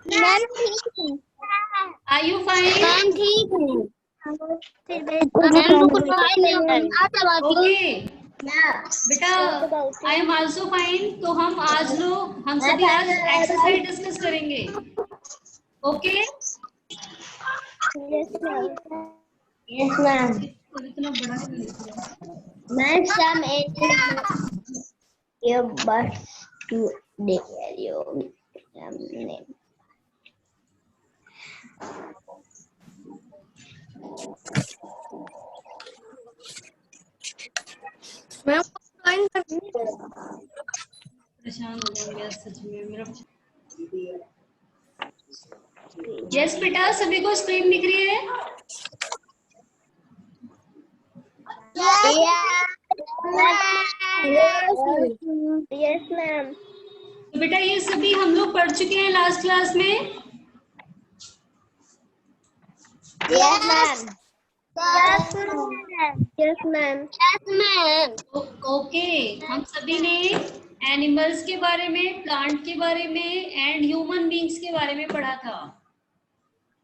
Ma'am ठीक है। Are you fine? Ma'am ठीक है। मैम कुछ ओके बेटा, आई एम आल्सो फाइन। तो हम सभी आज एक्सरसाइज डिस्कस करेंगे। Okay yes ma'am. इतना बड़ा नहीं लिख रहा। मैम सम ये बस टू दे हमने मैम परेशान हो जाऊंगी आज सच में मेरा। यस बेटा, सभी को स्क्रीन दिख रही है? Yes ma'am. तो बेटा ये सभी हम लोग पढ़ चुके हैं लास्ट क्लास में। Yes ma'am. Yes ma'am. Yes ma'am. Okay, हम सभी ने एनिमल्स के बारे में, प्लांट के बारे में एंड ह्यूमन बींग्स के बारे में पढ़ा था।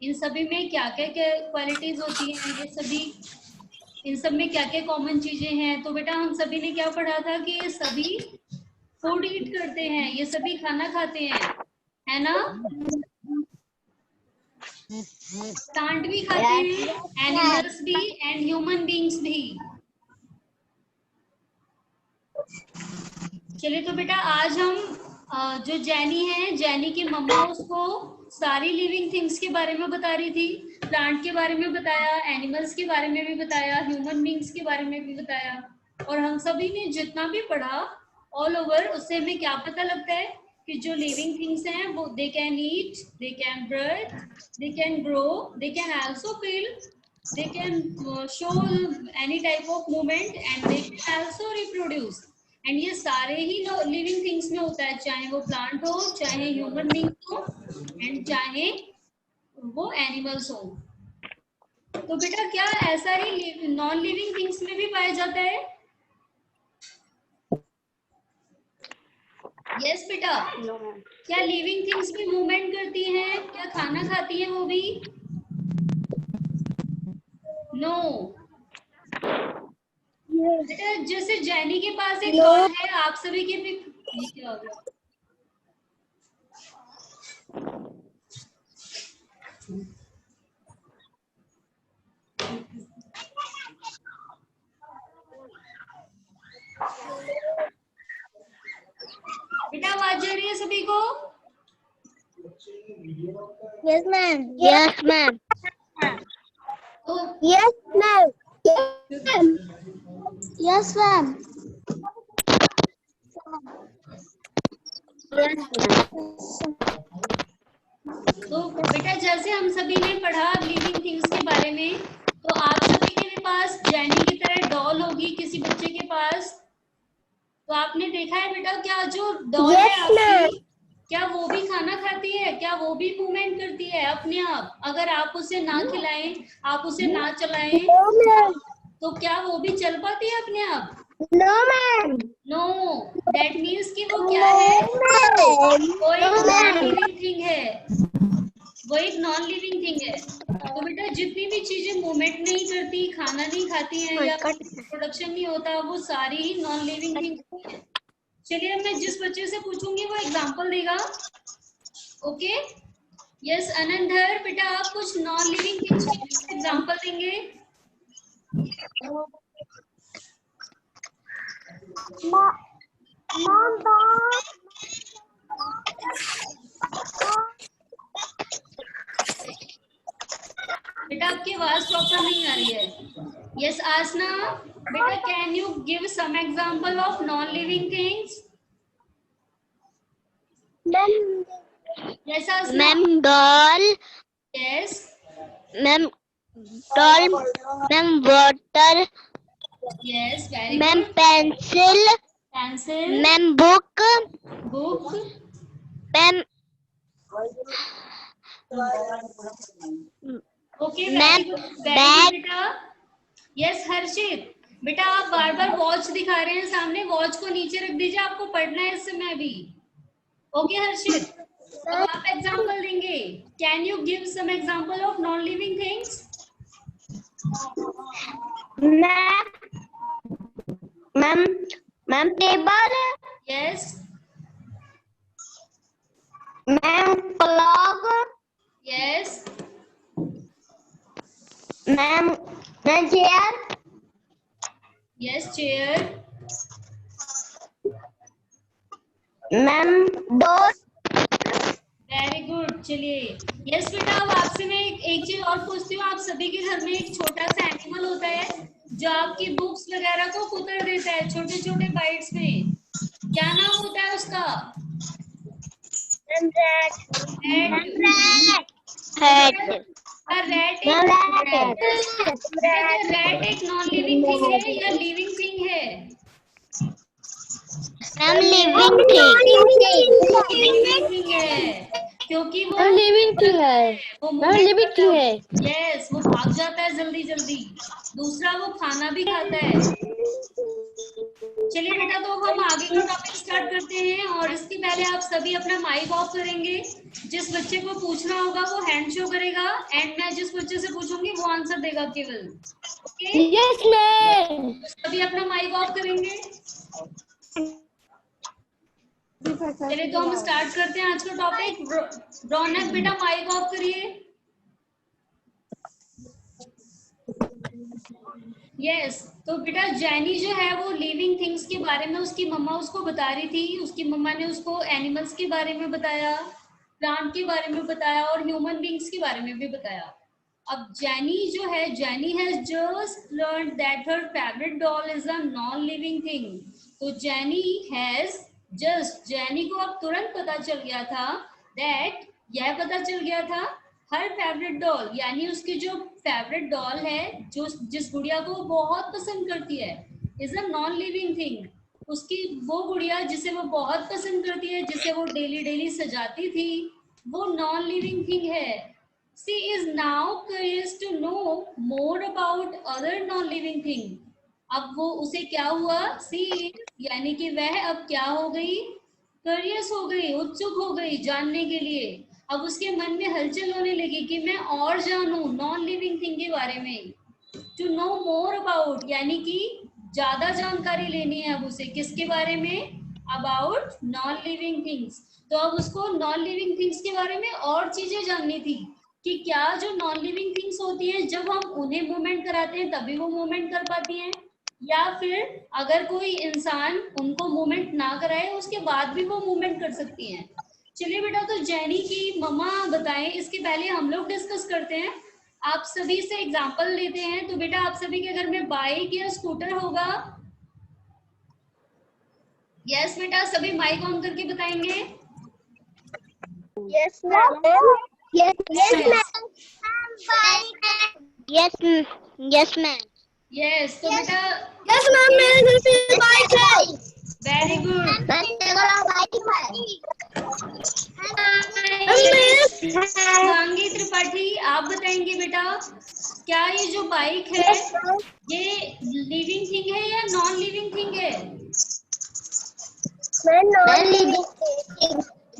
इन सभी में क्या क्या क्वालिटीज होती हैं, ये सभी, इन सब में क्या क्या कॉमन चीजें हैं। तो बेटा हम सभी ने क्या पढ़ा था कि ये सभी फूड ईट करते हैं, ये सभी खाना खाते हैं, है ना? प्लांट भी खाते हैं, एनिमल्स भी एंड ह्यूमन बींग्स भी। चलिए तो बेटा आज हम जो जैनी है, जैनी की मम्मा उसको सारी लिविंग थिंग्स के बारे में बता रही थी। प्लांट के बारे में बताया, एनिमल्स के बारे में भी बताया, ह्यूमन बींग्स के बारे में भी बताया। और हम सभी ने जितना भी पढ़ा ऑल ओवर, उससे हमें क्या पता लगता है कि जो लिविंग थिंग्स हैं वो they can eat, they can breathe, they can grow, they can also feel, they can show any type of movement and they can also reproduce। And ये सारे ही लिविंग थिंग्स में होता है, चाहे वो प्लांट हो, चाहे ह्यूमन बींग्स हो एंड चाहे वो एनिमल्स हो। तो बेटा क्या ऐसा ही नॉन लिविंग थिंग्स में भी पाया जाता है? यस बेटा, क्या लिविंग थिंग्स भी मूवमेंट करती हैं? क्या खाना खाती हैं वो भी? नो बेटा, जैसे जैनी के पास एक बर्ड है, आप सभी के भी ये क्या हो गया? बेटा आवाज जा रही है सभी को? Yes ma'am. Yes ma'am. तो यस मैम। Yes ma'am. तो बेटा जैसे हम सभी ने पढ़ा लिविंग थिंग्स के बारे में, तो आप सभी के पास जैनी की तरह डॉल होगी किसी बच्चे के पास। तो आपने देखा है बेटा, क्या जो डॉल है आपकी, क्या वो भी खाना खाती है? क्या वो भी मूवमेंट करती है अपने आप? अगर आप उसे ना खिलाएं, आप उसे ना चलाएं, तो क्या वो भी चल पाती है अपने आप? No ma'am. No, that means कि वो क्या है? वो एक नॉन लिविंग थिंग है, वो एक नॉन लिविंग थिंग है। तो बेटा जितनी भी चीजें मूवमेंट नहीं करती, खाना नहीं खाती हैं या प्रोडक्शन नहीं होता, वो सारी ही नॉन लिविंग थिंग है। चलिए मैं जिस बच्चे से पूछूंगी वो एग्जांपल देगा। ओके, यस अनंधर, बेटा आप कुछ नॉन लिविंग थिंग्स के एग्जांपल देंगे? बेटा आपकी आवाज प्रॉपर नहीं आ रही है। यस आसना, बेटा can you give some example of non living things? Yes Aasna. Ma'am doll. Yes ma'am doll. Ma'am water. Yes, very ma'am good. Pencil. Pencil. Ma'am book. Book. Ma'am okay, ma'am very good bag. बेटा। Yes Harshit, बेटा आप बार बार watch दिखा रहे हैं सामने, watch को नीचे रख दीजिए, आपको पढ़ना है इस समय भी। ओके हर्षित, अब आप एग्जांपल देंगे। Can you give some example of non-living things? Ma'am table, Yes. Ma'am clock, Yes. Ma'am chair, Yes, chair. Ma'am door. Very good. चलिए, यस बेटा, अब आपसे मैं एक चीज और पूछती हूँ। आप सभी के घर में एक छोटा सा एनिमल होता है जो आपकी बुक्स वगैरह को कुतर देता है छोटे छोटे बाइट्स में। क्या नाम होता है उसका? हेड, रैट मैम रैट एक नॉन लिविंग थिंग है या लिविंग थिंग है? Ma'am living thing, living thing है, क्योंकि वो लिविंग थिंग है, वो मैम लिविंग थिंग है। यस, वो भाग जाता है जल्दी जल्दी। दूसरा, वो खाना भी खाता है। चलिए बेटा, तो हम आगे का टॉपिक स्टार्ट करते हैं, और इसके पहले आप सभी अपना माइक ऑफ करेंगे। जिस बच्चे को पूछना होगा वो हैंड शो करेगा, एंड मैं जिस बच्चे से पूछूंगी वो आंसर देगा केवल। ओके? Yes ma'am. सभी अपना माइक ऑफ करेंगे। चलिए, तो हम स्टार्ट करते हैं आज का टॉपिक। रौनक बेटा, माइक ऑफ करिए। यस, तो बेटा जैनी जो है वो लिविंग थिंग्स के बारे में उसकी मम्मा उसको बता रही थी। उसकी मम्मा ने उसको एनिमल्स के बारे में बताया, प्लांट के बारे में बताया, और ह्यूमन बींग्स के बारे में भी बताया। अब जैनी जो है, Jenny has just learn that her favourite doll is a non living thing. तो जैनी को अब तुरंत पता चल गया था दैट, यह पता चल गया था, हर फेवरेट डॉल, यानी उसकी जो फेवरेट डॉल है, जो जिस गुड़िया को वो बहुत पसंद करती है, is a non living thing. उसकी वो गुड़िया जिसे वो बहुत पसंद करती है, जिसे वो डेली डेली सजाती थी, वो नॉन लिविंग थिंग है। She is now curious to know more about other non living thing. अब वो उसे क्या हुआ, सी यानी कि वह अब क्या हो गई, क्यूरियस हो गई, उत्सुक हो गई जानने के लिए। अब उसके मन में हलचल होने लगी कि मैं और जानूं नॉन लिविंग थिंग के बारे में। टू नो मोर अबाउट, यानी कि ज्यादा जानकारी लेनी है अब उसे, किसके बारे में, अबाउट नॉन लिविंग थिंग्स। तो अब उसको नॉन लिविंग थिंग्स के बारे में और चीजें जाननी थी कि क्या जो नॉन लिविंग थिंग्स होती हैं, जब हम उन्हें मूवमेंट कराते हैं तभी वो मूवमेंट कर पाती हैं, या फिर अगर कोई इंसान उनको मूवमेंट ना कराए उसके बाद भी वो मूवमेंट कर सकती हैं। चलिए बेटा, तो जैनी की मम्मा बताएं, इसके पहले हम लोग डिस्कस करते हैं। आप सभी से एग्जांपल लेते हैं। तो बेटा, आप सभी के घर में बाइक या स्कूटर होगा? यस बेटा, सभी माइक ऑन करके बताएंगे। Yes ma'am, yes ma'am. Yes, तो बेटा यस मैम, मेरे घर पे बाइक है। Very good. शिवांगी त्रिपाठी, आप बताएंगे बेटा, क्या ये जो बाइक है ये लिविंग थिंग है या नॉन लिविंग थिंग है?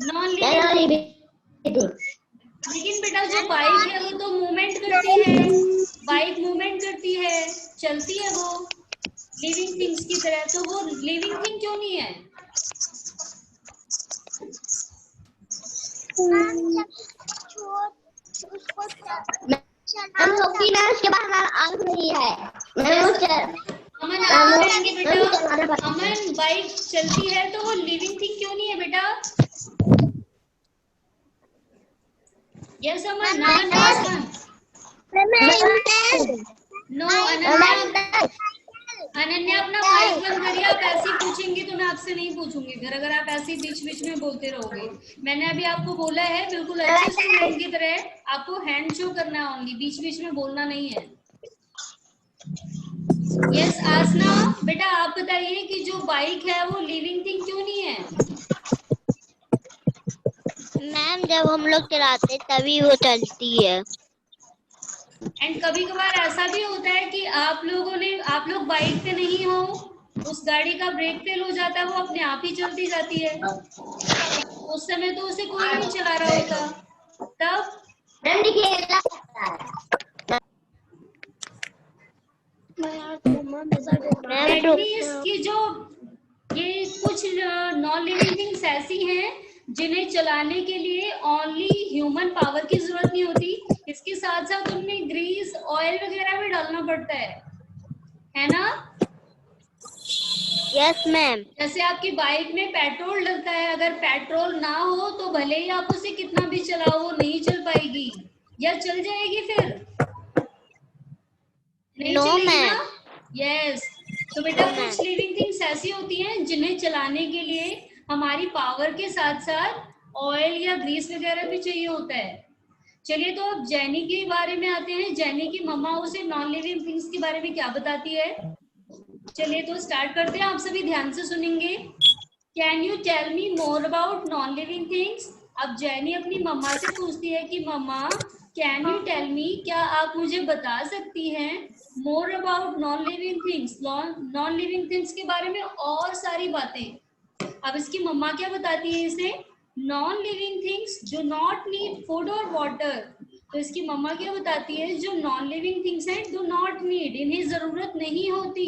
Non living. लेकिन बेटा जो बाइक है वो तो मूवमेंट करती है, बाइक मूवमेंट करती है, चलती है वो लिविंग थिंग्स की तरह, तो वो लिविंग थिंग क्यों नहीं है? हम लोग की ना उसके बाद आंख नहीं है। अमन, आप बताएंगे बेटा, अमन बाइक चलती है तो वो लिविंग थिंग क्यों नहीं है बेटा? यस अमन, नो अनन्या अपना माइक बंद करिए। आप ऐसे ही पूछेंगे तो मैं आपसे नहीं पूछूंगी फिर, अगर आप ऐसे ही बीच बीच में बोलते रहोगे। मैंने अभी आपको बोला है बिल्कुल अच्छे स्टूडेंट की तरह आपको हैंड शो करना है, ओनली बीच बीच में बोलना नहीं है। यस आसना बेटा, आप बताइए कि जो बाइक है वो लिविंग थिंग क्यों नहीं है? मैम जब हम लोग चलाते तभी वो चलती है। एंड कभी कभार ऐसा भी होता है कि आप लोग बाइक पे नहीं हो, उस गाड़ी का ब्रेक फेल हो जाता है, वो अपने आप ही चलती जाती है, उस समय तो उसे कोई नहीं चला रहा होता, तब जैनी इसकी जो ये कुछ नॉन लिविंग थिंग्स ऐसी हैं जिन्हें चलाने के लिए ओनली ह्यूमन पावर की जरूरत नहीं होती, इसके साथ साथ उनमें ग्रीस ऑयल वगैरह भी डालना पड़ता है ना? Yes ma'am. जैसे आपकी बाइक में पेट्रोल डलता है, अगर पेट्रोल ना हो तो भले ही आप उसे कितना भी चलाओ वो नहीं चल पाएगी, या चल जाएगी फिर? नहीं नो चलेगी मैम। ना? यस। तो बेटा कुछ लिविंग थिंग्स ऐसी होती हैं जिन्हें चलाने के लिए हमारी पावर के साथ साथ ऑयल या ग्रीस वगैरह भी चाहिए होता है। चलिए तो अब जेनी के बारे में आते हैं। जेनी की मम्मा उसे नॉन लिविंग थिंग्स के बारे में क्या बताती है। चलिए तो स्टार्ट करते हैं, आप सभी ध्यान से सुनेंगे। Can you tell me more about non living things. अब जेनी अपनी मम्मा से पूछती है कि mumma can you tell me, क्या आप मुझे बता सकती हैं more about non living things, non living things के बारे में और सारी बातें। अब इसकी मम्मा क्या बताती है इसे, non living things do not need food और वाटर। तो इसकी मम्मा क्या बताती है, जो नॉन लिविंग थिंग्स हैं डू नॉट नीड, इन्हें जरूरत नहीं होती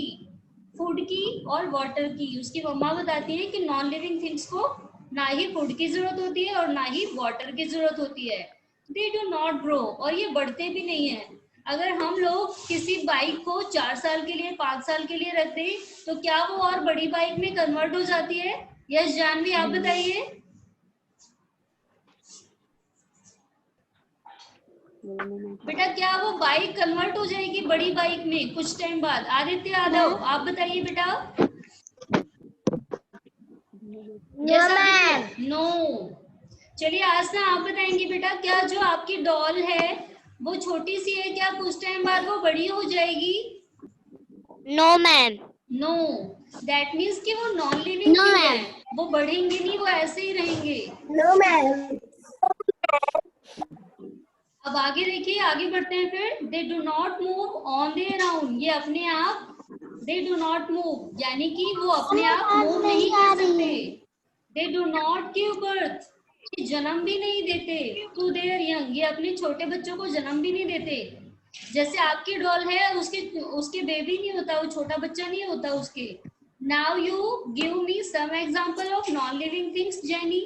फूड की और वाटर की। उसकी मम्मा बताती है कि नॉन लिविंग थिंग्स को ना ही फूड की जरूरत होती है और ना ही वाटर की जरूरत होती है। दे डू नॉट ग्रो, और ये बढ़ते भी नहीं है। अगर हम लोग किसी बाइक को 4 साल के लिए 5 साल के लिए रख दें तो क्या वो और बड़ी बाइक में कन्वर्ट हो जाती है? यस जानवी आप बताइए। बेटा क्या वो बाइक कन्वर्ट हो जाएगी बड़ी बाइक में कुछ टाइम बाद? आदित्य यादव आप बताइए बेटा। Yes Aditya, no. चलिए आसना आप बताएंगे बेटा, क्या जो आपकी डॉल है वो छोटी सी है, क्या कुछ टाइम बाद वो बड़ी हो जाएगी? No ma'am. No, that means कि वो नॉन लिविंग थिंग है, वो बढ़ेंगे नहीं, वो ऐसे ही रहेंगे। No ma'am. अब आगे देखिए, आगे बढ़ते हैं फिर। They do not move on their own, ये अपने आप दे डू नॉट मूव, यानी कि वो अपने आप मूव नहीं कर सकते। दे डू नॉट गिव बर्थ, ये जन्म भी नहीं देते। टू देयर यंग, ये अपने छोटे बच्चों को जन्म भी नहीं देते। जैसे आपकी डॉल है, उसके बेबी नहीं होता, वो छोटा बच्चा नहीं होता उसके। Now you give me some example of non living things Jenny.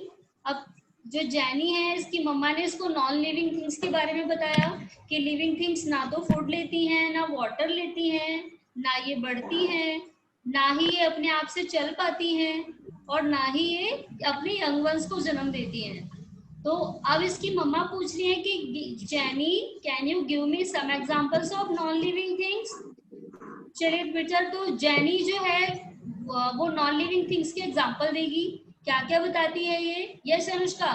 अब जो जैनी है इसकी मम्मा ने इसको नॉन लिविंग थिंग्स के बारे में बताया कि लिविंग थिंग्स ना तो फूड लेती हैं, ना वाटर लेती हैं, ना ये बढ़ती हैं, ना ही ये अपने आप से चल पाती हैं, और ना ही ये अपने यंग वंस को जन्म देती हैं। तो अब इसकी मम्मा पूछ रही है कि Jenny can you give me some examples of non living things. चलिए बेटा, तो जैनी जो है वो नॉन लिविंग थिंग्स के एग्जांपल देगी। क्या क्या बताती है ये? यस अनुष्का।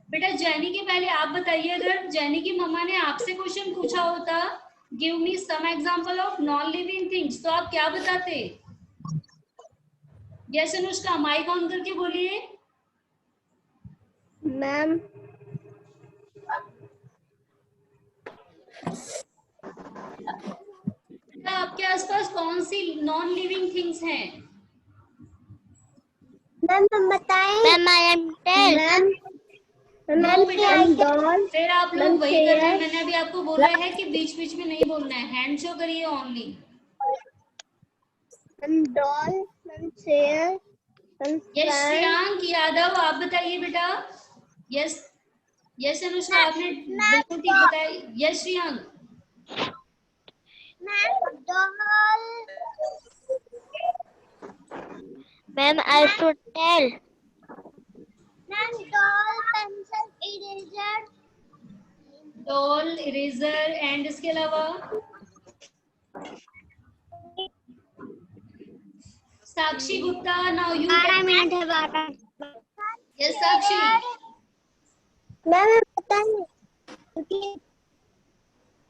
बेटा जैनी के पहले आप बताइए, अगर जैनी की मम्मा ने आपसे क्वेश्चन पूछा होता give me some example of non living things, तो आप क्या बताते? यस अनुष्का, माइक ऑन करके बोलिए। मैम आपके आसपास कौन सी नॉन लिविंग थिंग्स हैं? मैम बताएं। Ma'am I am tell. No बेटा, फिर आप लोग वही कर रहे हैं। मैंने अभी आपको बोला है कि बीच बीच में नहीं बोलना है, हैंड शो करिए only. Doll, chair, yes Shreyank Yadav आप बताइए बेटा। यस यस अनुष्का, आपने बिल्कुल ठीक बताया। Yes Shreyank. Ma'am I should tell. Ma'am doll, pencil, eraser. Doll, eraser and इसके अलावा? Sakshi Gupta, now you. 12 minute है, 12। यस साक्षी। मैम बताइए।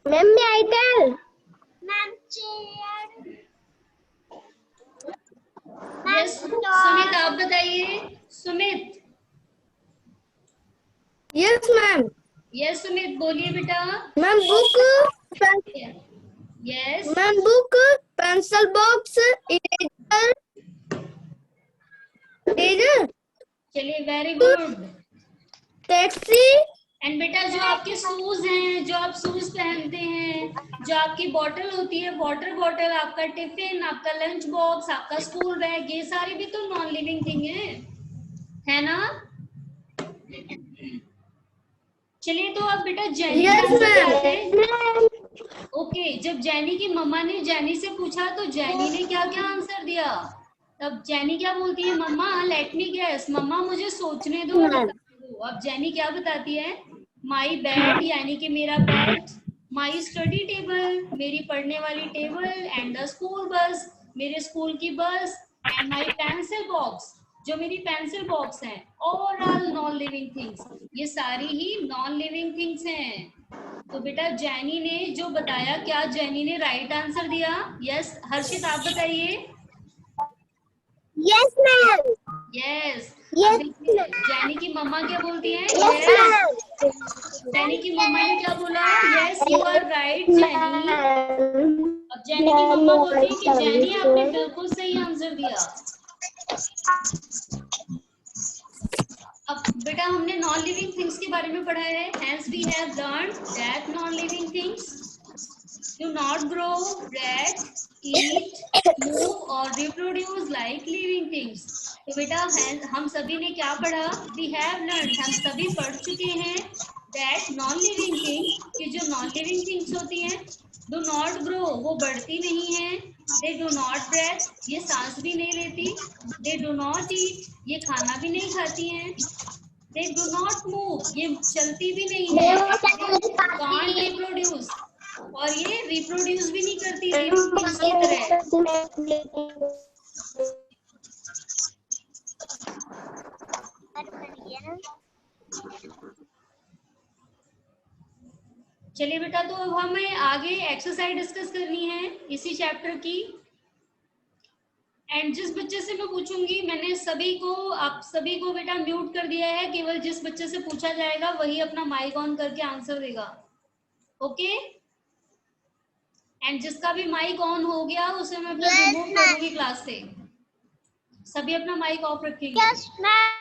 मैम मैं I tell. Ma'am chair. Yes Sumit आप बताइए। Sumit. Yes ma'am. Yes Sumit बोलिए बेटा। Ma'am book. Yes ma'am book, pencil box, eraser. Eraser. चलिए वेरी गुड। टैक्सी एंड बेटा जो आपके शूज हैं, जो आप शूज पहनते हैं, जो आपकी बॉटल होती है, वाटर बॉटल, आपका टिफिन, आपका लंच बॉक्स, आपका स्कूल बैग, ये सारी भी तो नॉन लिविंग थिंग है ना? चलिए तो अब बेटा जेनी का आंसर पे आते हैं। ओके, जब जेनी की मम्मा ने जेनी से पूछा तो जेनी ने क्या क्या आंसर दिया? तब जेनी क्या बोलती है? मम्मा लेट मी गेस, मम्मा मुझे सोचने दो और बताने दो। अब जेनी क्या बताती है? माई बेड, यानी कि मेरा बेड, माई स्टडी टेबल, मेरी पढ़ने वाली table, and the school bus, मेरे स्कूल की बस, एंड माई पेंसिल बॉक्स, जो मेरी पेंसिल बॉक्स है, ओवरऑल नॉन लिविंग थिंग्स, ये सारी ही नॉन लिविंग थिंग्स हैं। तो बेटा जैनी ने जो बताया, क्या जैनी ने राइट आंसर दिया? यस। हर्षित आप बताइए। Yes ma'am. यस। अब यस देखिए जैनी की मम्मा क्या बोलती हैं? यस। जैनी की मम्मा ने क्या बोला? Yes you are right Jenny. अब जैनी की मम्मा बोलती है कि जैनी आपने बिल्कुल सही आंसर दिया। अब बेटा हमने नॉन लिविंग थिंग्स के बारे में पढ़ा है। Hence we have learned that non-living things do not grow, react, eat, move or reproduce like living things. तो बेटा हम सभी ने क्या पढ़ा? We have learned, हम सभी पढ़ चुके हैं that non-living things, कि जो non-living things होती हैं, do not grow, वो बढ़ती नहीं है, they do not breathe, ये सांस भी नहीं लेती, they do not eat, ये खाना भी नहीं खाती हैं, they do not move, ये चलती भी नहीं है, and they can't reproduce, और ये रिप्रोड्यूस भी नहीं करती लिविंग थिंग्स की तरह। चलिए बेटा, तो अब हमें आगे एक्सरसाइज डिस्कस करनी है इसी चैप्टर की। एंड जिस बच्चे से मैं पूछूंगी, मैंने सभी को, आप सभी को बेटा म्यूट कर दिया है, केवल जिस बच्चे से पूछा जाएगा वही अपना माइक ऑन करके आंसर देगा। ओके? एंड जिसका भी माइक ऑन हो गया उसे मैं फिर रिमूव करूंगी क्लास से। सभी अपना माइक ऑफ रखेंगे। Yes ma'am.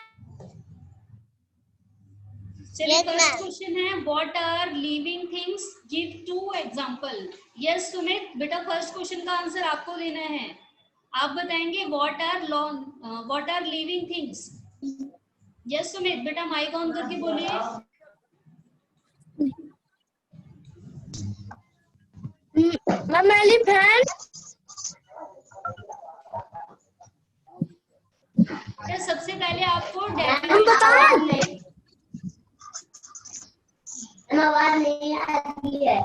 चलिए फर्स्ट क्वेश्चन है, what are living things, give 2 example. Yes Sumit, बेटा फर्स्ट क्वेश्चन का आंसर आपको देना है। आप बताएंगे what are living things. Yes Sumit, बेटा माइक ऑन करके बोलिए। Ma'am elephant. सबसे पहले आपको डेफिनेशन आवाज नहीं आती है।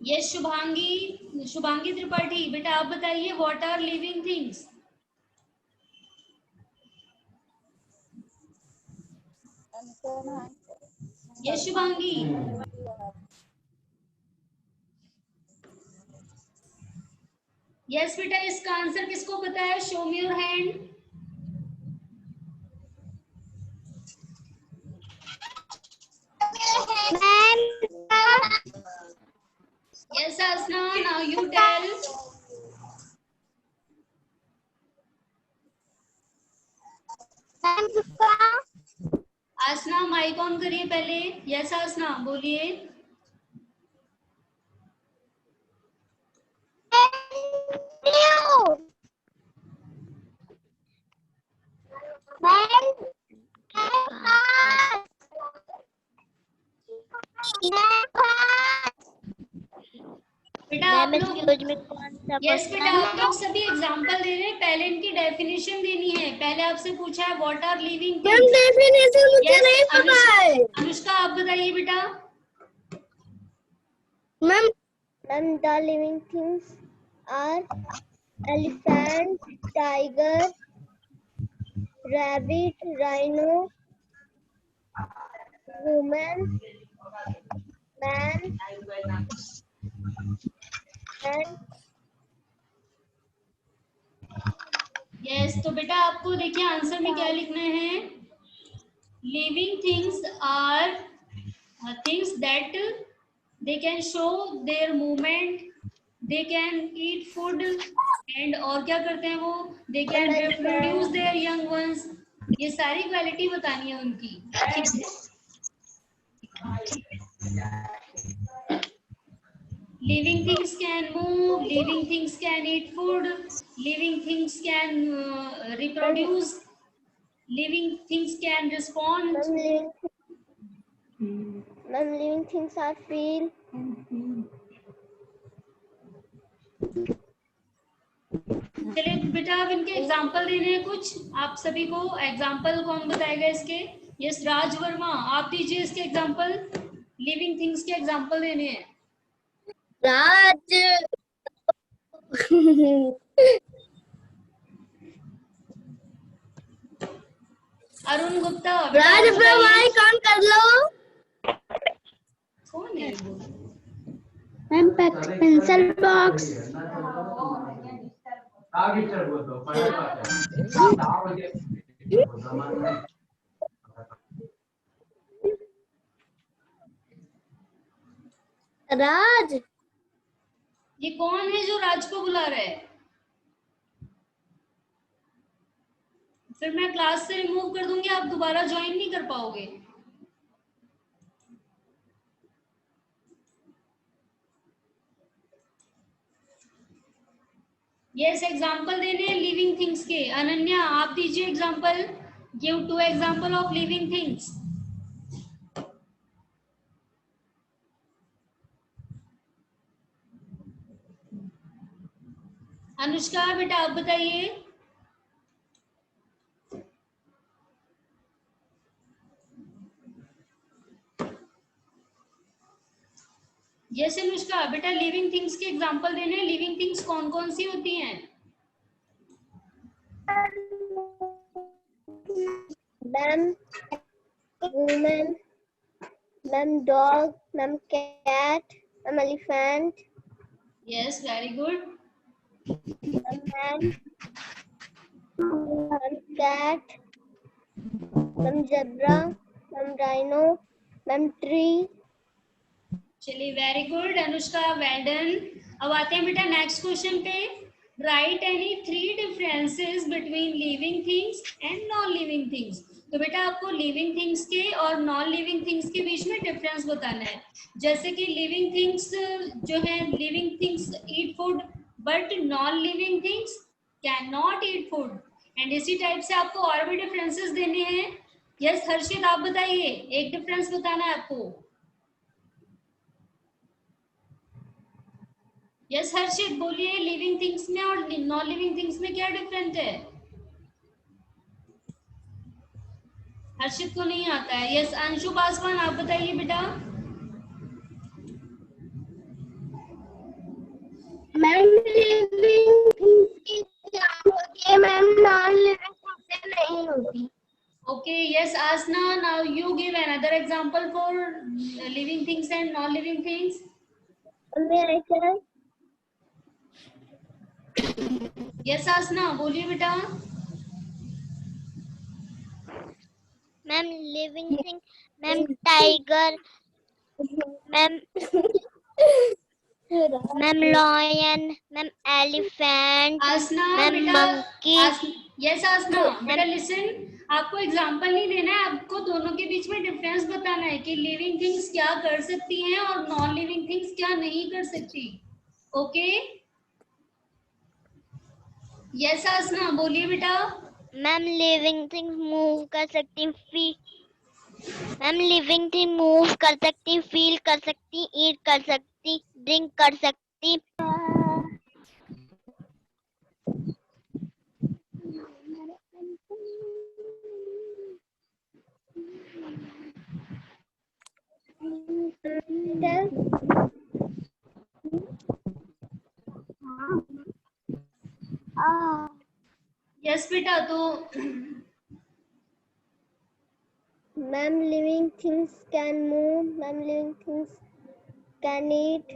ये शुभांगी त्रिपाठी, बेटा आप बताइए व्हाट आर लिविंग थिंग्स। ये शुभांगी। यस बेटा, इसका आंसर किसको पता है? Show me your hand. Yes, Asna, now you tell. Asna mike on करिए पहले। यस आसना बोलिए। बेटा आप लोग, यस बेटा आप लोग सभी एग्जांपल दे रहे हैं, पहले इनकी डेफिनेशन देनी है। पहले आपसे पूछा है what are living things. Definition मुझे नहीं पता है। अनुष्का आप बताइए बेटा। Ma'am the living things are elephant, tiger, rabbit, rhino, women, man and. Yes, तो बेटा आपको देखिए आंसर में क्या लिखना है। Living things are things that they can show their movement, they can eat food, and और क्या करते हैं वो, they can reproduce their young ones. ये सारी क्वालिटी बतानी है उनकी, ठीक है। Living things can move, living things can eat food, living things can reproduce, living things can respond. Living things are feel. चलिए बेटा अब इनके एग्जाम्पल देने हैं कुछ आप सभी को। एग्जाम्पल कौन बताएगा इसके? यस राज वर्मा, आप दीजिए इसके एग्जाम्पल। लिविंग थिंग्स के एग्जाम्पल देने हैं। राज अरुण गुप्ता, राज प्रभाई कौन कर लो। कौन है वो? Ma'am pencil box. राज, ये कौन है जो राज को बुला रहा है? फिर मैं क्लास से रिमूव कर दूंगी, आप दोबारा ज्वाइन नहीं कर पाओगे। यस एग्जाम्पल देने हैं लिविंग थिंग्स के। अनन्या आप दीजिए example, give 2 example of living things. Anushka बेटा आप बताइए। यस अनुष्का बेटा लिविंग थिंग्स के एग्जाम्पल देने हैं। लिविंग थिंग्स कौन कौन सी होती हैं? Ma'am women, ma'am dog, ma'am cat, ma'am elephant. Yes very good. Ma'am cat, ma'am zebra, ma'am rhino, ma'am tree. चलिए very good Anushka, well done. अब आते हैं बेटा नेक्स्ट क्वेश्चन पे। Write any 3 differences between living things and non living things. तो बेटा आपको living things के और नॉन लिविंग थिंग्स के बीच में डिफरेंस बताना है। जैसे कि लिविंग थिंग्स जो है, living things eat food but non living things can not eat food. And इसी टाइप से आपको और भी डिफरेंसेस देने हैं। यस हर्षित आप बताइए, एक डिफरेंस बताना है आपको। यस हर्षित बोलिए, लिविंग थिंग्स में और नॉन लिविंग थिंग्स में क्या डिफरेंट है? हर्षित को नहीं आता है। यस अंशु पासवान आप बताइए बेटा। मैम लिविंग थिंग्स की जान होती है, मैम नॉन लिविंग थिंग्स से नहीं होती। Okay yes Aasna, now you give another example for living things and non living things. Yes Aasna बोलिए बेटा। Ma'am living thing, ma'am tiger, ma'am lion, ma'am elephant, Aasna ma'am बेटा, मंकी। यस आसना बेटा listen, आपको example नहीं देना है, आपको दोनों के बीच में डिफरेंस बताना है कि लिविंग थिंग्स क्या कर सकती हैं और नॉन लिविंग थिंग्स क्या नहीं कर सकती। ओके यस आसना बोलिए बेटा। मैम लिविंग थिंग्स मूव कर सकती, मैम लिविंग थिंग मूव कर सकती, फील कर सकती, ईट कर सकती, ड्रिंक कर सकती। यस बेटा तो ma'am living things can move, ma'am living things can eat,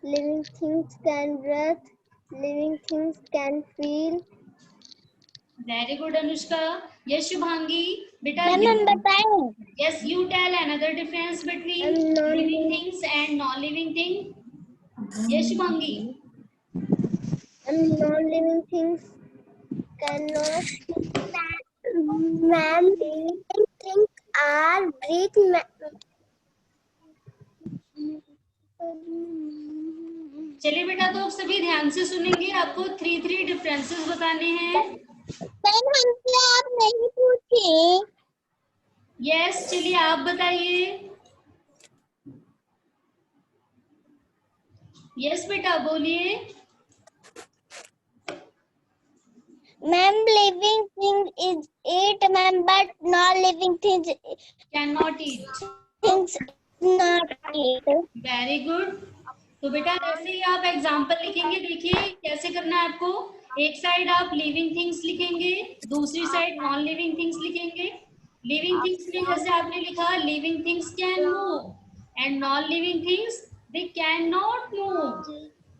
living things can breathe, living things can feel. Very good Anushka. Yes Shubhangi बेटा। मैम बताएं। Yes you tell another difference between living things and non living thing. Yes Shubhangi. non-living things cannot. Ma'am, living things are breathe. चलिए बेटा, तो आप सभी ध्यान से सुनेंगे। आपको 3 डिफरेंसेस बताने हैं। मैम, हमसे आप नहीं पूछे। यस, चलिए आप बताइए। यस बेटा, बोलिए। Ma'am, living things is eat, ma'am, but non-living things can not eat. not eat. Very good. तो बेटा जैसे ही आप एग्जाम्पल लिखेंगे, देखिए कैसे करना है आपको। एक साइड आप लिविंग थिंग्स लिखेंगे, दूसरी साइड नॉन लिविंग थिंग्स लिखेंगे। लिविंग थिंग्स में जैसे आपने लिखा, living things can move, and non living things they can not move.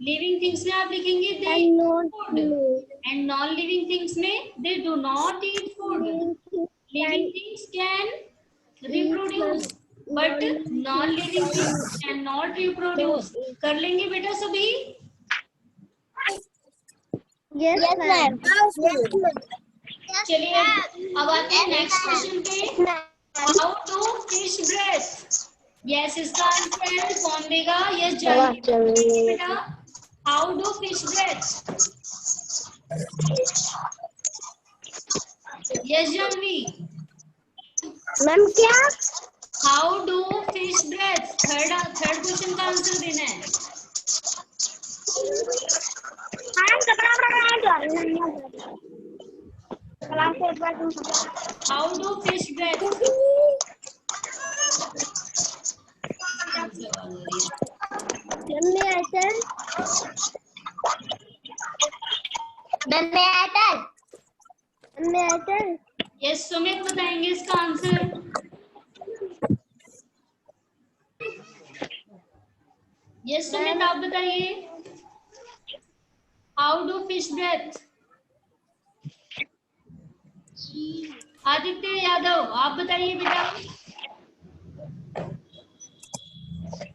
Living things में आप लिखेंगे they food, and non living things में they do not eat food. Living things can reproduce, but non living things can not reproduce. कर लेंगे बेटा सभी? Yes, ma'am. चलिए अब आते हैं नेक्स्ट क्वेश्चन पे। How do fish breathe? Yes, इसका आंसर कौन देगा? यस जानवी बेटा। How do fish breathe? Yes Janvi. Ma'am, क्या? How do fish breathe? Third question का आंसर देना है। How do fish breathe? Yes, Sumit बताएंगे इसका आंसर। यस सुमित, आप बताइए। How do fish breathe? Aditya Yadav, आप बताइए बेटा।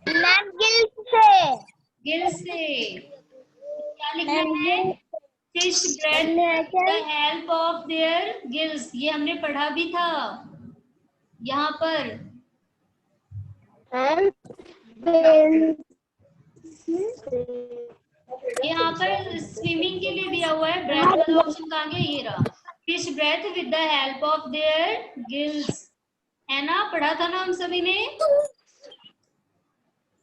मैम, गिल से। गिल से। क्या लिखना है? Fish breathe the help of their gills. ये हमने पढ़ा भी था यहाँ पर। यहाँ पर स्विमिंग के लिए दिया हुआ है। ब्रेथ वाला ऑप्शन कहाँ गया? ये रहा। Fish breathe with the help of their gills, है ना? पढ़ा था ना हम सभी ने?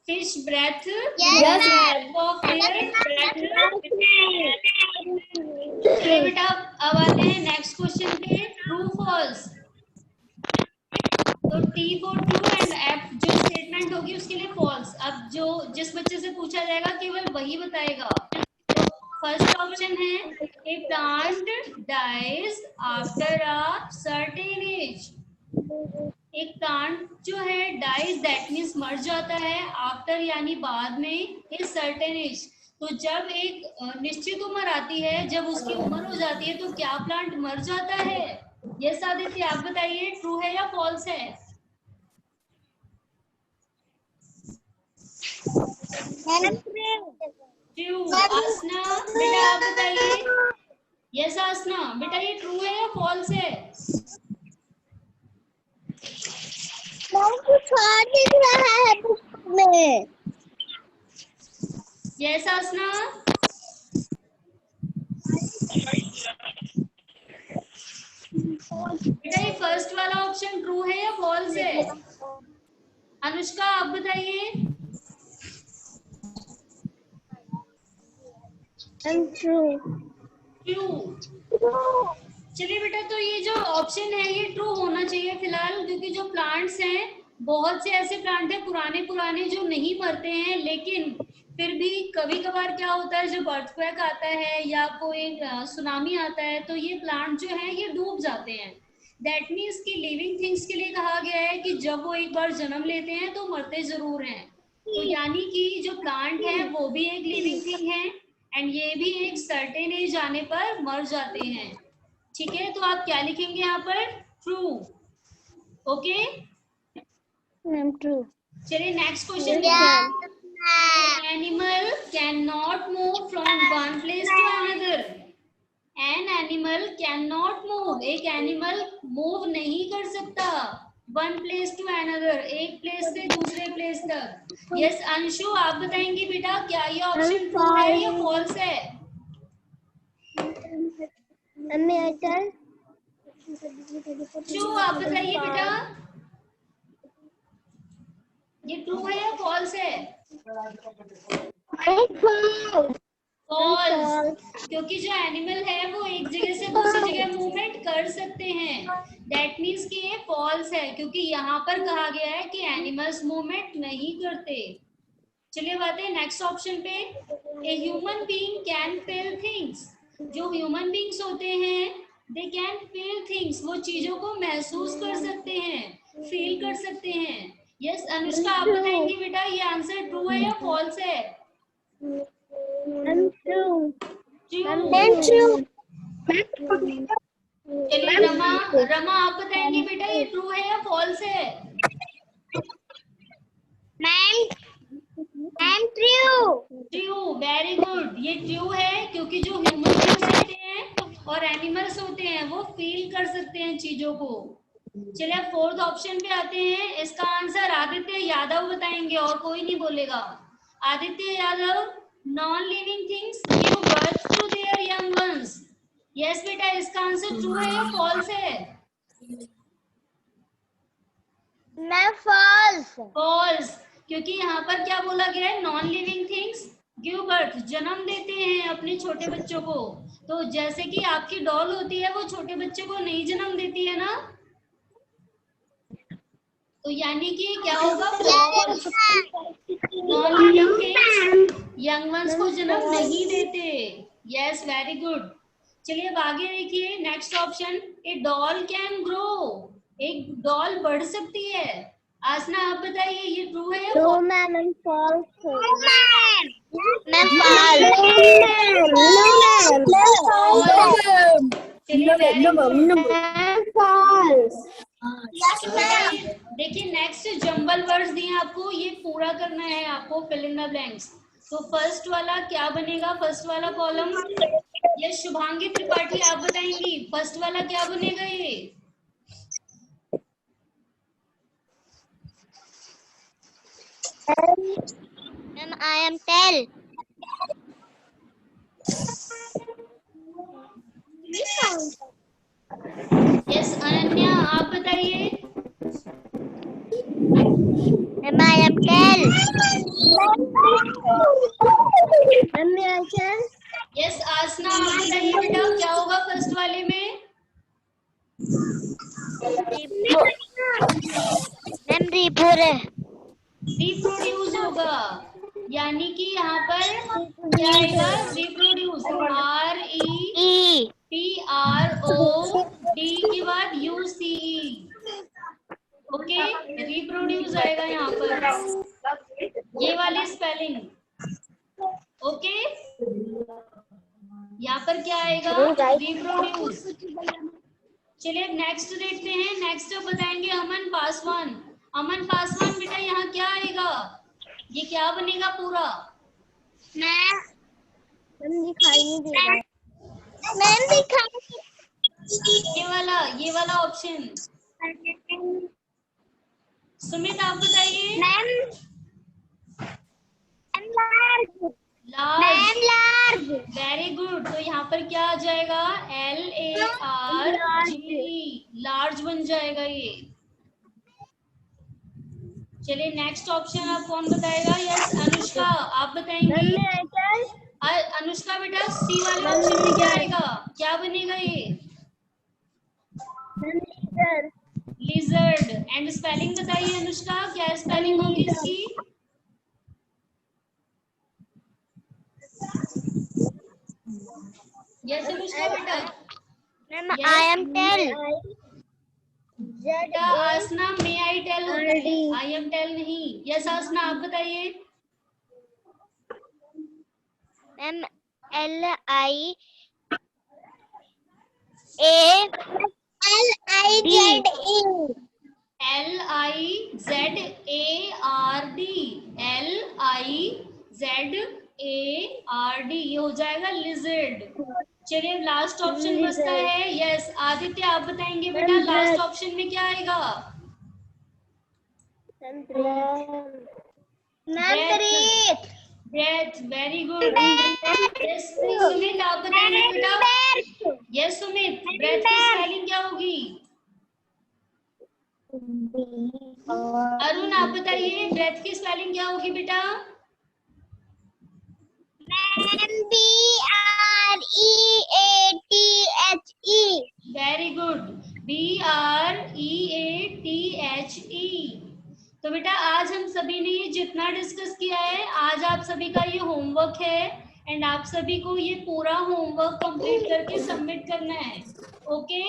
Fish breathe with the help of their. चलिए बेटा अब आते हैं नेक्स्ट क्वेश्चन पे। True false. तो T for true and F जो स्टेटमेंट होगी उसके लिए फॉल्स। अब जो जिस बच्चे से पूछा जाएगा केवल वही बताएगा। तो फर्स्ट ऑप्शन है, a plant dies after a certain age. एक प्लांट जो है डाइज दैट मीन्स मर जाता है, आफ्टर यानी बाद में, ए सर्टेन एज तो जब एक निश्चित उम्र आती है, जब उसकी उम्र हो जाती है तो क्या प्लांट मर जाता है? यस आदित्य, आप बताइए ट्रू है या फॉल्स है? ट्रू। आसना बेटा आप बताइए। यस आसना बेटा, ये ट्रू है या फॉल्स है? कुछ और दिख रहा है बुक में। यस आसना। बेटा ये फर्स्ट वाला ऑप्शन ट्रू है या फॉल्स है? अनुष्का आप बताइए। ट्रू। ट्रू। चलिए बेटा, तो ये जो ऑप्शन है ये ट्रू होना चाहिए फिलहाल, क्योंकि जो प्लांट्स हैं, बहुत से ऐसे प्लांट हैं पुराने पुराने जो नहीं मरते हैं, लेकिन फिर भी कभी कभार क्या होता है, जब अर्थक्वेक आता है या कोई सुनामी आता है तो ये प्लांट जो है ये डूब जाते हैं। दैट मीन्स कि लिविंग थिंग्स के लिए कहा गया है कि जब वो एक बार जन्म लेते हैं तो मरते जरूर हैं। तो यानी कि जो प्लांट है वो भी एक लिविंग थिंग है, एंड ये भी एक सर्टेन एज आने पर मर जाते हैं। ठीक है, तो आप क्या लिखेंगे यहाँ पर? ट्रू। Okay, ma'am true. चलिए next question. Animal cannot move from one place to another. An animal cannot move. एक एनिमल मूव नहीं कर सकता वन प्लेस टू अनदर, एक प्लेस से दूसरे प्लेस तक. यस अंशु, आप बताएंगे बेटा क्या ये ऑप्शन ट्रू है या फॉल्स है? अंशु आप बताइए बेटा, ये ट्रू है या फॉल्स है? फॉल्स, क्योंकि जो एनिमल है वो एक जगह से दूसरी जगह मूवमेंट कर सकते हैं. दैट मीन्स कि ये फॉल्स है, क्योंकि यहाँ पर कहा गया है कि एनिमल्स मूवमेंट नहीं करते. चलिए बात है नेक्स्ट ऑप्शन पे. A human being can feel things. जो ह्यूमन बीइंग्स होते हैं दे कैन फील थिंग्स, वो चीजों को महसूस कर सकते हैं, फील कर सकते हैं. यस अनुष्का आप बताएंगे बेटा ये आंसर ट्रू है या फॉल्स है? चलिए रमा, रमा आप बताएंगे बेटा ये ट्रू है या फॉल्स है? True, very good. ये ट्रू है, क्योंकि जो ह्यूमन बीइंग्स होते हैं और एनिमल्स होते हैं वो फील कर सकते हैं चीजों को. चलिए फोर्थ ऑप्शन पे आते हैं. इसका आंसर आदित्य यादव बताएंगे और कोई नहीं बोलेगा. Aditya Yadav, non living things give birth to their young ones. Yes बेटा, इसका आंसर ट्रू है या फॉल्स है? फॉल्स, क्योंकि यहाँ पर क्या बोला गया है, non living things give birth, जन्म देते हैं अपने छोटे बच्चों को. तो जैसे कि आपकी डॉल होती है वो छोटे बच्चे को नहीं जन्म देती है ना, तो यानी कि क्या होगा, false. Non living things young ones को जन्म नहीं देते. Yes very good. चलिए अब आगे देखिए next option. A doll can grow. एक डॉल बढ़ सकती है. आसना आप बताइए ये ट्रू है या फॉल्स? देखिए नेक्स्ट जंबल वर्ड्स दिए आपको, ये पूरा करना है आपको, फिल इन द ब्लैंक्स. तो फर्स्ट वाला क्या बनेगा, फर्स्ट वाला कॉलम. ये शुभांगी त्रिपाठी आप बताएंगी फर्स्ट वाला क्या बनेगा ये? I am tell. Yes Ananya आप बताइए. I am tell. यस आसना आप बताइए बेटा क्या होगा फर्स्ट वाले में? रिप्रोड्यूस होगा, यानी कि यहाँ पर क्या आएगा, रिप्रोड्यूस. REPROD के बाद UCE. ओके, रिप्रोड्यूस आएगा यहाँ पर, ये वाली स्पेलिंग. ओके, यहाँ पर क्या आएगा, रिप्रोड्यूस. चलिए नेक्स्ट देखते हैं. नेक्स्ट बताएंगे अमन पासवान. अमन पासवान बेटा यहाँ क्या आएगा, ये क्या बनेगा पूरा? दिखाई नहीं दे रहा. ये वाला ऑप्शन. सुमित आप बताइए. Large, very good. तो यहाँ पर क्या आ जाएगा, LARGE, लार्ज बन जाएगा ये. चलिए नेक्स्ट ऑप्शन आप कौन बताएगा? यस अनुष्का आप बताएंगी. अनुष्का बेटा सी वाले ऑप्शन में क्या आएगा, क्या बनेगा ये? लिजर्ड. एंड स्पेलिंग बताइए अनुष्का, क्या स्पेलिंग होगी इसकी? यस अनुष्का बेटा. I am tell. बेटा आसना मे आई टेल होता है, आई एम टेल नहीं. यस आसना आप बताइए. LIAZE. LIZARD. ZARD, LIZARD, ये हो जाएगा लिजर्ड। चलिए लास्ट ऑप्शन बचता है। यस आदित्य आप बताएंगे बेटा लास्ट ऑप्शन में क्या आएगा? Breathe, very good. Yes Sumit आप बताएंगे बेटा। यस सुमित, ब्रेथ की स्पेलिंग क्या होगी? अरुण आप बताइए ब्रेथ की स्पेलिंग क्या होगी बेटा? BREATHE। Very good, BREATHE। तो बेटा आज हम सभी ने ये जितना डिस्कस किया है, आज आप सभी का ये होमवर्क है एंड आप सभी को ये पूरा होमवर्क कंप्लीट करके सबमिट करना है। ओके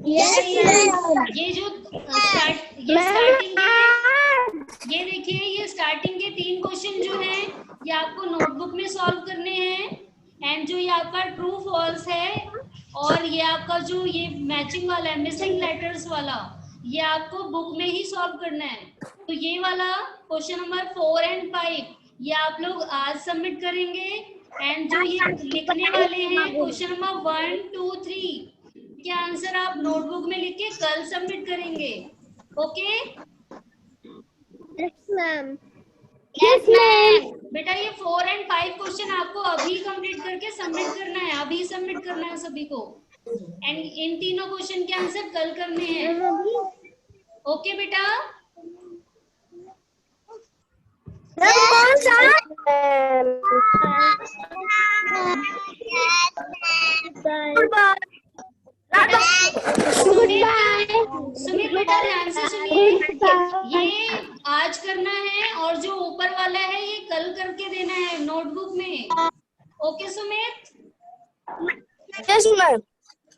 ये जो स्टार्टिंग ये देखिए, ये स्टार्टिंग के 3 क्वेश्चन जो हैं ये आपको नोटबुक में सॉल्व करने हैं एंड जो ये आपका ट्रू फॉल्स है और ये आपका जो ये मैचिंग वाला है मिसिंग लेटर्स वाला, ये आपको बुक में ही सॉल्व करना है। तो ये वाला क्वेश्चन नंबर 4 एंड 5 ये आप लोग आज सबमिट करेंगे एंड जो ये लिखने वाले हैं क्वेश्चन नंबर 1, 2, 3 के आंसर आप नोटबुक में लिख के कल सबमिट करेंगे। Okay yes ma'am. बेटा ये 4 एंड 5 क्वेश्चन आपको अभी कंप्लीट करके सबमिट करना है, अभी सबमिट करना है सभी को एंड इन तीनों क्वेश्चन के आंसर कल करने हैं। ओके बेटा सुमित बेटा ध्यान से सुनिए, ये आज करना है और जो ऊपर वाला है ये कल करके देना है नोटबुक में। ओके सुमित? Yes ma'am.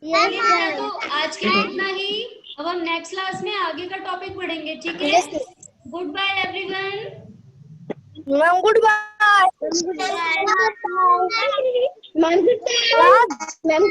बेटा तो आज के लिए इतना ही, अब हम नेक्स्ट क्लास में आगे का टॉपिक पढ़ेंगे, ठीक है? Good bye everyone. Ma'am good bye. Ma'am